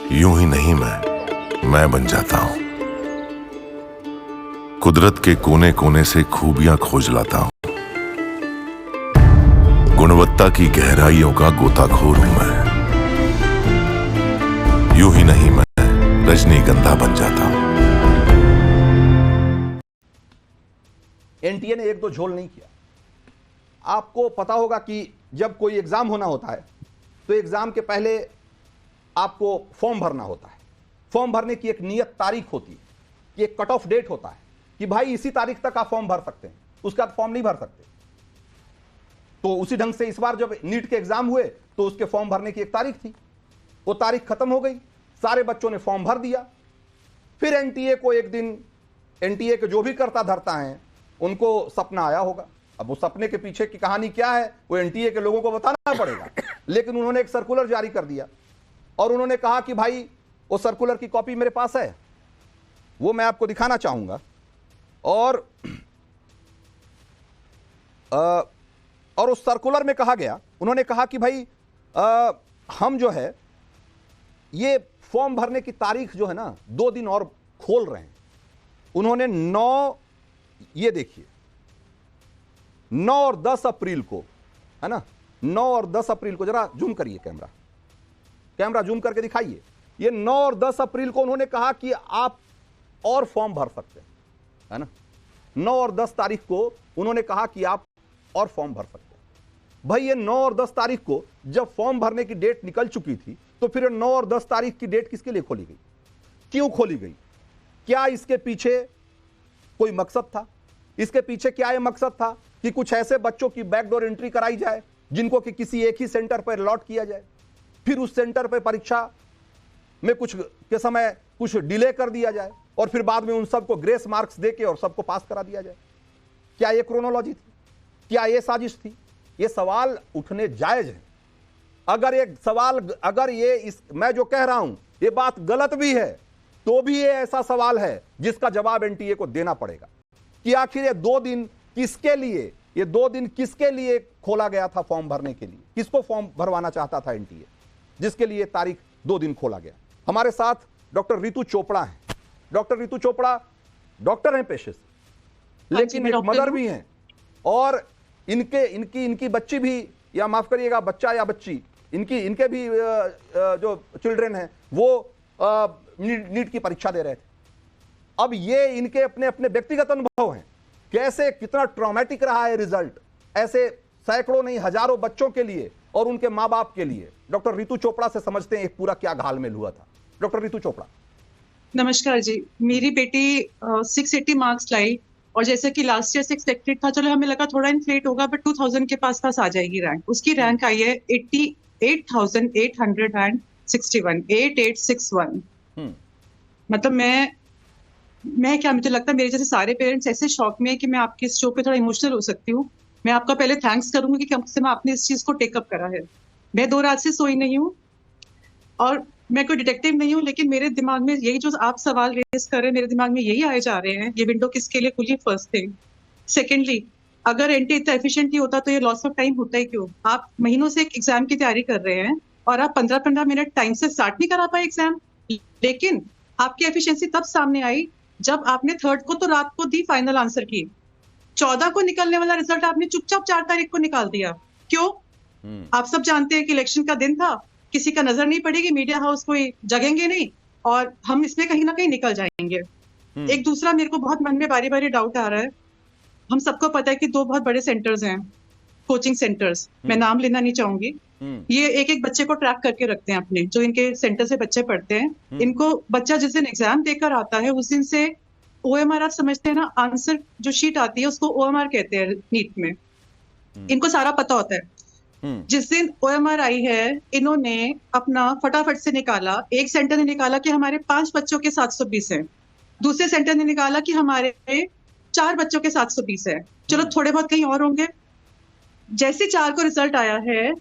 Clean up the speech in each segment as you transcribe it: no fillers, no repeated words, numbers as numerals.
यूं ही नहीं मैं बन जाता हूं। कुदरत के कोने कोने से खूबियां खोज लाता हूं। गुणवत्ता की गहराइयों का गोताखोर हूं मैं। यूं ही नहीं मैं रजनीगंधा बन जाता हूं। एनटीए ने एक दो झोल नहीं किया। आपको पता होगा कि जब कोई एग्जाम होना होता है तो एग्जाम के पहले आपको फॉर्म भरना होता है। फॉर्म भरने की एक नियत तारीख होती है कि एक कट ऑफ डेट होता है कि भाई इसी तारीख तक आप फॉर्म भर सकते हैं, उसके बाद फॉर्म नहीं भर सकते। तो उसी ढंग से इस बार जब नीट के एग्जाम हुए तो उसके फॉर्म भरने की एक तारीख थी, वो तारीख खत्म हो गई, सारे बच्चों ने फॉर्म भर दिया। फिर एनटीए को एक दिन, एनटीए के जो भी करता धरता हैं उनको सपना आया होगा। अब वो सपने के पीछे की कहानी क्या है वो एनटीए के लोगों को बताना पड़ेगा, लेकिन उन्होंने एक सर्कुलर जारी कर दिया और उन्होंने कहा कि भाई वो सर्कुलर की कॉपी मेरे पास है, वो मैं आपको दिखाना चाहूंगा। और उस सर्कुलर में कहा गया, उन्होंने कहा कि भाई हम जो है ये फॉर्म भरने की तारीख जो है ना 2 दिन और खोल रहे हैं। उन्होंने 9, ये देखिए 9 और 10 अप्रैल को, है ना, 9 और 10 अप्रैल को, जरा जूम करिए कैमरा जूम करके दिखाइए। ये 9 और 10 अप्रैल को उन्होंने कहा कि आप और फॉर्म भर सकते हैं, है ना। 9 और 10 तारीख को उन्होंने कहा कि आप और फॉर्म भर सकते हैं। भाई ये 9 और 10 तारीख को जब फॉर्म भरने की डेट निकल चुकी थी तो फिर 9 और 10 तारीख की डेट किसके लिए खोली गई, क्यों खोली गई? क्या इसके पीछे कोई मकसद था? इसके पीछे क्या यह मकसद था कि कुछ ऐसे बच्चों की बैकडोर एंट्री कराई जाए जिनको कि किसी एक ही सेंटर पर अलॉट किया जाए, फिर उस सेंटर पर परीक्षा में कुछ के समय कुछ डिले कर दिया जाए और फिर बाद में उन सबको ग्रेस मार्क्स देके और सबको पास करा दिया जाए? क्या यह क्रोनोलॉजी थी? क्या यह साजिश थी? यह सवाल उठने जायज है। अगर एक सवाल, अगर ये इस मैं जो कह रहा हूं ये बात गलत भी है तो भी ये ऐसा सवाल है जिसका जवाब एनटीए को देना पड़ेगा कि आखिर ये 2 दिन किसके लिए, ये 2 दिन किसके लिए खोला गया था फॉर्म भरने के लिए? किसको फॉर्म भरवाना चाहता था एनटीए जिसके लिए तारीख 2 दिन खोला गया? हमारे साथ डॉक्टर रितु चोपड़ा हैं। डॉक्टर रितु चोपड़ा डॉक्टर हैं पेशे से, लेकिन एक मदर भी हैं और इनकी बच्ची भी, या माफ करिएगा बच्चा या बच्ची, इनके भी जो चिल्ड्रन हैं वो नीट की परीक्षा दे रहे थे। अब ये इनके अपने अपने व्यक्तिगत अनुभव हैं, कैसे कितना ट्रॉमेटिक रहा है रिजल्ट ऐसे सैकड़ों नहीं हजारों बच्चों के लिए और उनके मां बाप के लिए। डॉक्टर रितु चोपड़ा से समझते हैं एक पूरा क्या घालमेल हुआ था। डॉक्टर रितु चोपड़ा। नमस्कार जी। मेरी बेटी 680 मार्क्स लाई और जैसे कि लास्ट ईयर से एक्सपेक्टेड था, चलो हमें लगा थोड़ा इन्फ्लेट होगा बट 2000 के पास आ जाएगी रैंक। उसकी रैंक आई है 88,861, 8861। मतलब मैं क्या, मुझे लगता है मेरे जैसे सारे पेरेंट्स ऐसे शॉक में है कि मैं आपके इस शो पे थोड़ा इमोशनल हो सकती हूँ। मैं आपका पहले थैंक्स करूंगी कि कम से कम आपने इस चीज को टेकअप करा है। मैं 2 रात से सोई नहीं हूँ और मैं कोई डिटेक्टिव नहीं हूँ, लेकिन मेरे दिमाग में यही जो आप सवाल रेस कर रहे हैं, मेरे दिमाग में यही आए जा रहे हैं। ये विंडो किसके लिए खुली? First thing. सेकेंडली, अगर एनटी इतना एफिशिएंटली होता तो ये लॉस ऑफ टाइम होता ही क्यों? आप महीनों से एक एग्जाम की तैयारी कर रहे हैं और आप 15-15 मिनट टाइम से स्टार्ट नहीं करा पाए एग्जाम। लेकिन आपकी एफिशिएंसी तब सामने आई जब आपने 3rd को तो रात को दी फाइनल आंसर की, 14 को निकलने वाला रिजल्ट आपने चुपचाप 4 तारीख को निकाल दिया। क्यों? आप सब जानते हैं कि इलेक्शन का दिन था, किसी का नजर नहीं पड़ेगी, मीडिया हाउस कोई जगेंगे नहीं और हम इसमें कहीं ना कहीं निकल जाएंगे। एक दूसरा मेरे को बहुत मन में बारी बारी डाउट आ रहा है। हम सबको पता है कि 2 बहुत बड़े सेंटर्स हैं, कोचिंग सेंटर्स, मैं नाम लेना नहीं चाहूंगी। ये एक बच्चे को ट्रैक करके रखते हैं अपने, जो इनके सेंटर से बच्चे पढ़ते हैं। इनको बच्चा जिस दिन एग्जाम देकर आता है उस दिन से OMR, आप समझते हैं ना, आंसर जो शीट आती है उसको OMR कहते हैं नीट में। इनको सारा पता होता है। जिस दिन OMR आई है, इन्होंने अपना फटाफट से निकाला। एक सेंटर ने निकाला कि हमारे 5 बच्चों के 720 है, दूसरे सेंटर ने निकाला कि हमारे 4 बच्चों के 720 है। चलो थोड़े बहुत कहीं और होंगे। जैसे 4 को रिजल्ट आया है,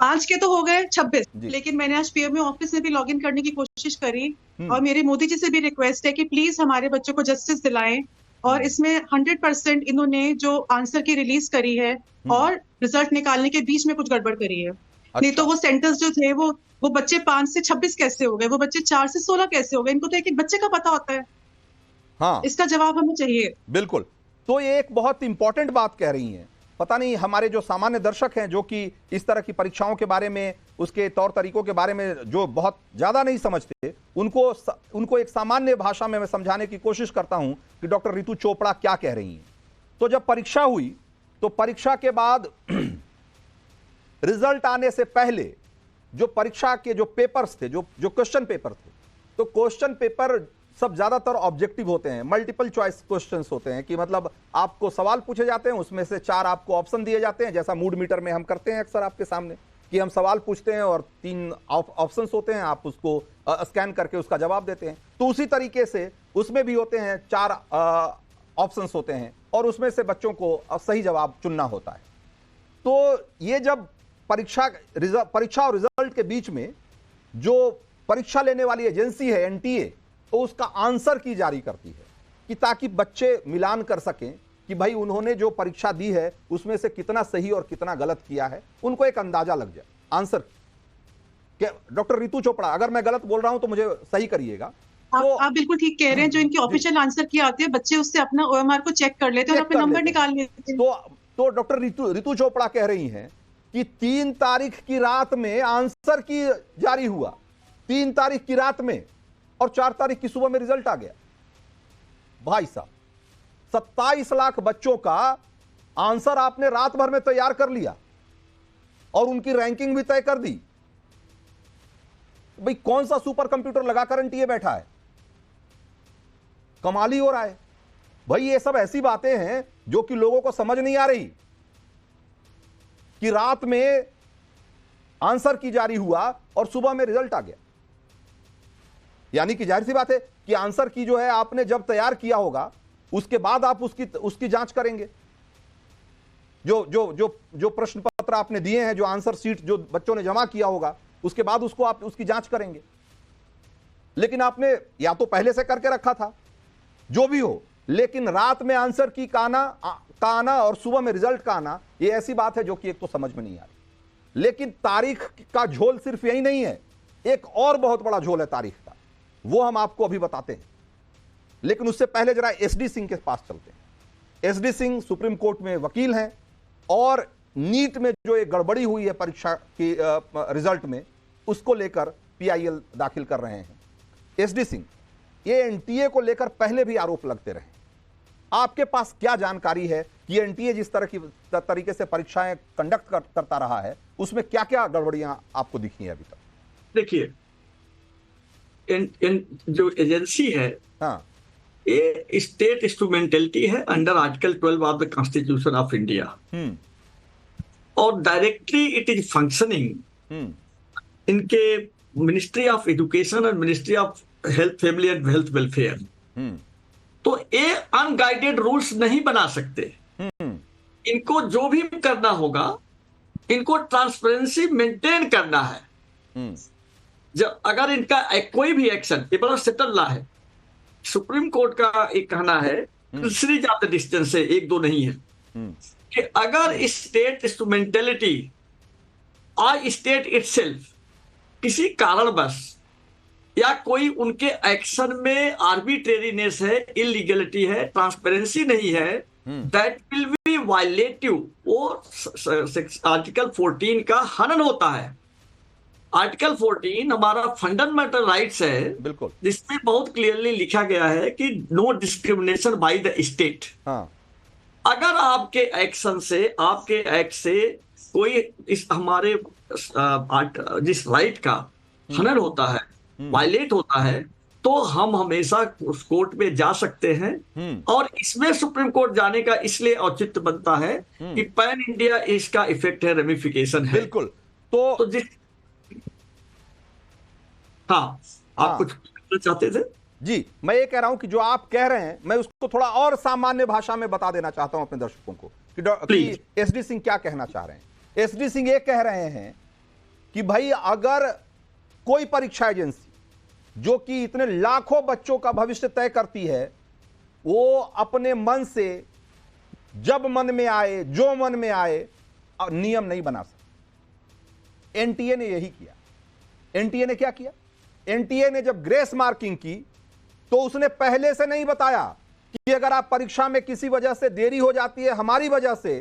आज के तो हो गए 26, लेकिन मैंने आज पीएमओ ऑफिस में भी लॉगिन करने की कोशिश करी और मेरे मोदी जी से भी रिक्वेस्ट है कि प्लीज हमारे बच्चों को जस्टिस दिलाएं। और इसमें 100% इन्होंने जो आंसर की रिलीज करी है और रिजल्ट निकालने के बीच में कुछ गड़बड़ करी है। नहीं तो वो सेंटर्स जो थे वो वो बच्चे 5 से 26 कैसे हो गए, वो बच्चे 4 से 16 कैसे हो गए, इनको तो एक एक बच्चे का पता होता है। हाँ, इसका जवाब हमें चाहिए। बिल्कुल। तो ये एक बहुत इंपॉर्टेंट बात कह रही हैं। पता नहीं हमारे जो सामान्य दर्शक हैं, जो कि इस तरह की परीक्षाओं के बारे में, उसके तौर तरीकों के बारे में जो बहुत ज्यादा नहीं समझते, उनको एक सामान्य भाषा में मैं समझाने की कोशिश करता हूं कि डॉक्टर रितु चोपड़ा क्या कह रही हैं। तो जब परीक्षा हुई, तो परीक्षा के बाद रिजल्ट आने से पहले जो परीक्षा के जो पेपर्स थे, जो क्वेश्चन पेपर थे, तो क्वेश्चन पेपर सब ज्यादातर ऑब्जेक्टिव होते हैं, मल्टीपल चॉइस क्वेश्चंस होते हैं, कि मतलब आपको सवाल पूछे जाते हैं, उसमें से 4 आपको ऑप्शन दिए जाते हैं, जैसा मूड मीटर में हम करते हैं अक्सर आपके सामने, कि हम सवाल पूछते हैं और 3 ऑप्शंस होते हैं, आप उसको स्कैन करके उसका जवाब देते हैं। तो उसी तरीके से उसमें भी होते हैं 4 ऑप्शंस होते हैं, और उसमें से बच्चों को सही जवाब चुनना होता है। तो ये जब परीक्षा और रिजल्ट के बीच में जो परीक्षा लेने वाली एजेंसी है एनटीए, तो उसका आंसर की जारी करती है, कि ताकि बच्चे मिलान कर सकें कि भाई उन्होंने जो परीक्षा दी है उसमें से कितना सही और कितना गलत किया है, उनको एक अंदाजा लग जाए आंसर की। डॉक्टर रितु चोपड़ा, अगर मैं गलत बोल रहा हूं तो मुझे सही करिएगा। तो आप बिल्कुल ठीक कह रहे हैं। जो इनके ऑफिशियल आंसर की आते हैं, बच्चे उससे अपना ओएमआर को चेक कर लेते हैं और अपने नंबर निकाल लेते हैं। तो डॉक्टर रितु चोपड़ा कह रही हैं कि 3 तारीख की रात में आंसर की जारी हुआ, 3 तारीख की रात में, और 4 तारीख की सुबह में रिजल्ट आ गया। भाई साहब, 27 लाख बच्चों का आंसर आपने रात भर में तैयार कर लिया और उनकी रैंकिंग भी तय कर दी। भाई कौन सा सुपर कंप्यूटर लगाकर एनटीए बैठा है? कमाल ही हो रहा है भाई। ये सब ऐसी बातें हैं जो कि लोगों को समझ नहीं आ रही, कि रात में आंसर की जारी हुआ और सुबह में रिजल्ट आ गया। यानी कि जाहिर सी बात है कि आंसर की जो है आपने जब तैयार किया होगा, उसके बाद आप उसकी जांच करेंगे। जो प्रश्न पत्र आपने दिए हैं, जो आंसर शीट जो बच्चों ने जमा किया होगा, उसके बाद उसको आप उसकी जांच करेंगे। लेकिन आपने या तो पहले से करके रखा था, जो भी हो, लेकिन रात में आंसर की का आना और सुबह में रिजल्ट का आना, ये ऐसी बात है जो कि एक तो समझ में नहीं आ रही। लेकिन तारीख का झोल सिर्फ यही नहीं है, एक और बहुत बड़ा झोल है तारीख का, वो हम आपको अभी बताते हैं। लेकिन उससे पहले जरा एसडी सिंह के पास चलते हैं। एसडी सिंह सुप्रीम कोर्ट में वकील हैं, और नीट में जो एक गड़बड़ी हुई है परीक्षा की रिजल्ट में, उसको लेकर पीआईएल दाखिल कर रहे हैं। एसडी सिंह, ये एनटीए को लेकर पहले भी आरोप लगते रहे, आपके पास क्या जानकारी है कि एनटीए जिस तरीके से परीक्षाएं कंडक्ट करता रहा है, उसमें क्या क्या गड़बड़ियां आपको दिखी हैं अभी तक? देखिए, जो एजेंसी है, हाँ, ये स्टेट इंस्ट्रूमेंटेलिटी है under article 12 of the constitution of India, और डायरेक्टली इट इज फंक्शनिंग इनके मिनिस्ट्री ऑफ एजुकेशन और ministry of health, family and health welfare. तो ये अनगाइडेड रूल्स नहीं बना सकते। इनको जो भी करना होगा, इनको ट्रांसपेरेंसी मेंटेन करना है। जब अगर इनका कोई भी एक्शन, ये बड़ा सेटल ला है, सुप्रीम कोर्ट का एक कहना है, सीरीज ऑफ द डिस्टेंस है, 1-2 नहीं है, कि अगर स्टेट इंस्ट्रूमेंटेलिटी और स्टेट इटसेल्फ किसी कारणवश या कोई उनके एक्शन में आर्बिट्रेरीनेस है, इलीगलिटी है, ट्रांसपेरेंसी नहीं है, दैट विल बी वायलेटिव। वो आर्टिकल 14 का हनन होता है। आर्टिकल 14 हमारा फंडामेंटल राइट्स है, बिल्कुल, जिसमें बहुत क्लियरली लिखा गया है कि no discrimination by the state. अगर आपके एक्शन से, आपके एक्ट से कोई इस हमारे जिस राइट का हनन होता है, वायलेट होता है, तो हम हमेशा उस कोर्ट में जा सकते हैं। और इसमें सुप्रीम कोर्ट जाने का इसलिए औचित्य बनता है कि पैन इंडिया इसका इफेक्ट है, रेमिफिकेशन है। बिल्कुल। तो जिस आप कुछ कहना चाहते थे? जी, मैं ये कह रहा हूं कि जो आप कह रहे हैं, मैं उसको थोड़ा और सामान्य भाषा में बता देना चाहता हूं अपने दर्शकों को कि एसडी सिंह क्या कहना चाह रहे हैं। एसडी सिंह ये कह रहे हैं कि भाई अगर कोई परीक्षा एजेंसी जो कि इतने लाखों बच्चों का भविष्य तय करती है, वो अपने मन से जब मन में आए, जो मन में आए, नियम नहीं बना सकती। एनटीए ने यही किया। एनटीए ने क्या किया? एनटीए ने जब ग्रेस मार्किंग की तो उसने पहले से नहीं बताया कि अगर आप परीक्षा में किसी वजह से देरी हो जाती है हमारी वजह से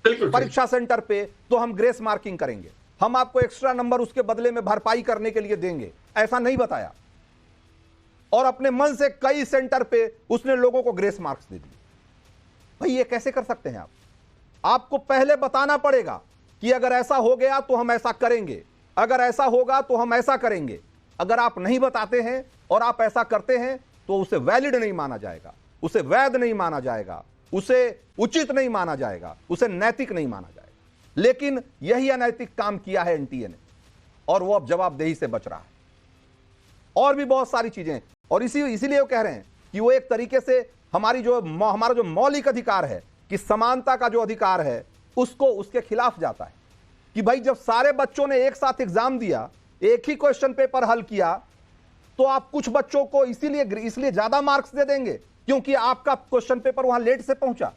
परीक्षा सेंटर पे, तो हम ग्रेस मार्किंग करेंगे, हम आपको एक्स्ट्रा नंबर उसके बदले में भरपाई करने के लिए देंगे, ऐसा नहीं बताया। और अपने मन से कई सेंटर पे उसने लोगों को ग्रेस मार्क्स दे दिए। भाई ये कैसे कर सकते हैं आप? आपको पहले बताना पड़ेगा कि अगर ऐसा हो गया तो हम ऐसा करेंगे, अगर ऐसा होगा तो हम ऐसा करेंगे। अगर आप नहीं बताते हैं और आप ऐसा करते हैं तो उसे वैलिड नहीं माना जाएगा, उसे वैध नहीं माना जाएगा, उसे उचित नहीं माना जाएगा, उसे नैतिक नहीं माना जाएगा। लेकिन यही अनैतिक काम किया है एनटीए ने और वो अब जवाबदेही से बच रहा है। और भी बहुत सारी चीजें, और इसीलिए वो कह रहे हैं कि वो एक तरीके से हमारा जो मौलिक अधिकार है कि समानता का जो अधिकार है उसको उसके खिलाफ जाता है। कि भाई जब सारे बच्चों ने एक साथ एग्जाम दिया, एक ही क्वेश्चन पेपर हल किया, तो आप कुछ बच्चों को इसलिए ज्यादा मार्क्स दे देंगे क्योंकि आपका क्वेश्चन पेपर वहां लेट से पहुंचा।